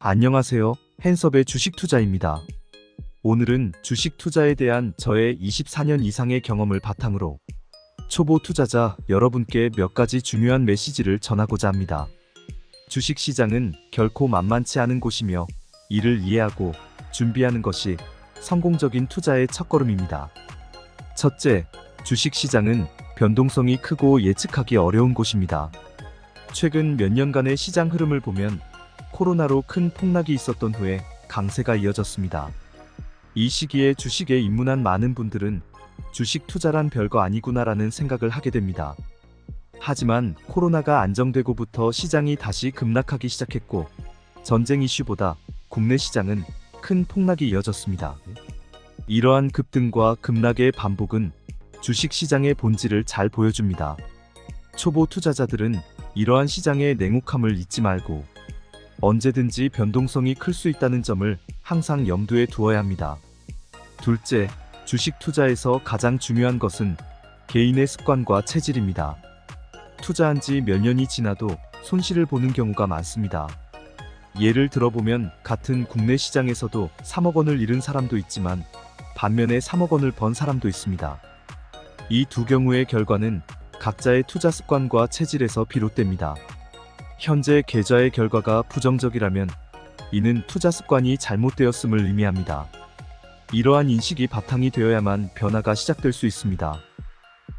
안녕하세요. 핸섭의 주식 투자입니다. 오늘은 주식 투자에 대한 저의 24년 이상의 경험을 바탕으로 초보 투자자 여러분께 몇 가지 중요한 메시지를 전하고자 합니다. 주식 시장은 결코 만만치 않은 곳이며 이를 이해하고 준비하는 것이 성공적인 투자의 첫걸음입니다. 첫째, 주식 시장은 변동성이 크고 예측하기 어려운 곳입니다. 최근 몇 년간의 시장 흐름을 보면 코로나로 큰 폭락이 있었던 후에 강세가 이어졌습니다. 이 시기에 주식에 입문한 많은 분들은 주식 투자란 별거 아니구나라는 생각을 하게 됩니다. 하지만 코로나가 안정되고부터 시장이 다시 급락하기 시작했고 전쟁 이슈보다 국내 시장은 큰 폭락이 이어졌습니다. 이러한 급등과 급락의 반복은 주식 시장의 본질을 잘 보여줍니다. 초보 투자자들은 이러한 시장의 냉혹함을 잊지 말고 언제든지 변동성이 클 수 있다는 점을 항상 염두에 두어야 합니다. 둘째, 주식 투자에서 가장 중요한 것은 개인의 습관과 체질입니다. 투자한 지 몇 년이 지나도 손실을 보는 경우가 많습니다. 예를 들어보면 같은 국내 시장에서도 3억 원을 잃은 사람도 있지만 반면에 3억 원을 번 사람도 있습니다. 이 두 경우의 결과는 각자의 투자 습관과 체질에서 비롯됩니다. 현재 계좌의 결과가 부정적이라면 이는 투자 습관이 잘못되었음을 의미합니다. 이러한 인식이 바탕이 되어야만 변화가 시작될 수 있습니다.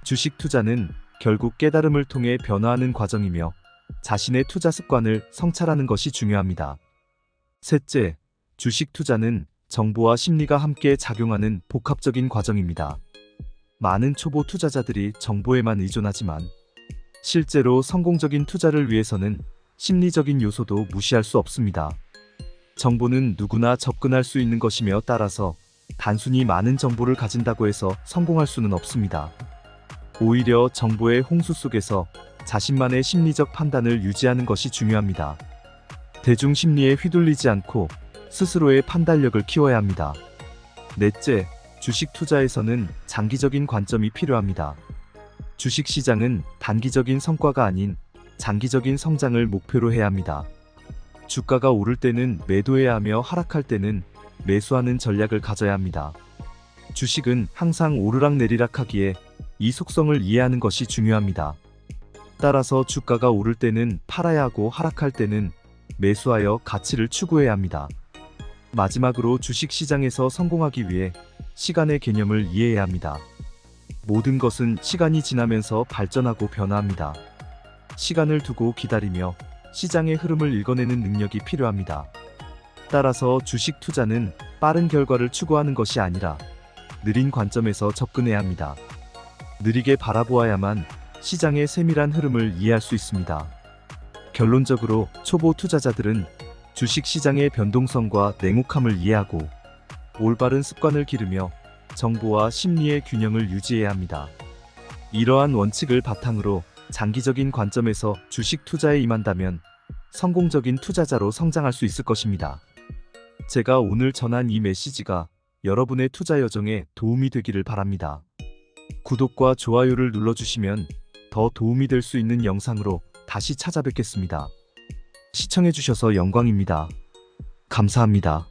주식 투자는 결국 깨달음을 통해 변화하는 과정이며 자신의 투자 습관을 성찰하는 것이 중요합니다. 셋째, 주식 투자는 정보와 심리가 함께 작용하는 복합적인 과정입니다. 많은 초보 투자자들이 정보에만 의존하지만 실제로 성공적인 투자를 위해서는 심리적인 요소도 무시할 수 없습니다. 정보는 누구나 접근할 수 있는 것이며 따라서 단순히 많은 정보를 가진다고 해서 성공할 수는 없습니다. 오히려 정보의 홍수 속에서 자신만의 심리적 판단을 유지하는 것이 중요합니다. 대중 심리에 휘둘리지 않고 스스로의 판단력을 키워야 합니다. 넷째, 주식 투자에서는 장기적인 관점이 필요합니다. 주식 시장은 단기적인 성과가 아닌 장기적인 성장을 목표로 해야 합니다. 주가가 오를 때는 매도해야 하며 하락할 때는 매수하는 전략을 가져야 합니다. 주식은 항상 오르락내리락 하기에 이 속성을 이해하는 것이 중요합니다. 따라서 주가가 오를 때는 팔아야 하고 하락할 때는 매수하여 가치를 추구해야 합니다. 마지막으로 주식 시장에서 성공하기 위해 시간의 개념을 이해해야 합니다. 모든 것은 시간이 지나면서 발전하고 변화합니다. 시간을 두고 기다리며 시장의 흐름을 읽어내는 능력이 필요합니다. 따라서 주식 투자는 빠른 결과를 추구하는 것이 아니라 느린 관점에서 접근해야 합니다. 느리게 바라보아야만 시장의 세밀한 흐름을 이해할 수 있습니다. 결론적으로 초보 투자자들은 주식 시장의 변동성과 냉혹함을 이해하고 올바른 습관을 기르며 정보와 심리의 균형을 유지해야 합니다. 이러한 원칙을 바탕으로 장기적인 관점에서 주식 투자에 임한다면 성공적인 투자자로 성장할 수 있을 것입니다. 제가 오늘 전한 이 메시지가 여러분의 투자 여정에 도움이 되기를 바랍니다. 구독과 좋아요를 눌러주시면 더 도움이 될 수 있는 영상으로 다시 찾아뵙겠습니다. 시청해주셔서 영광입니다. 감사합니다.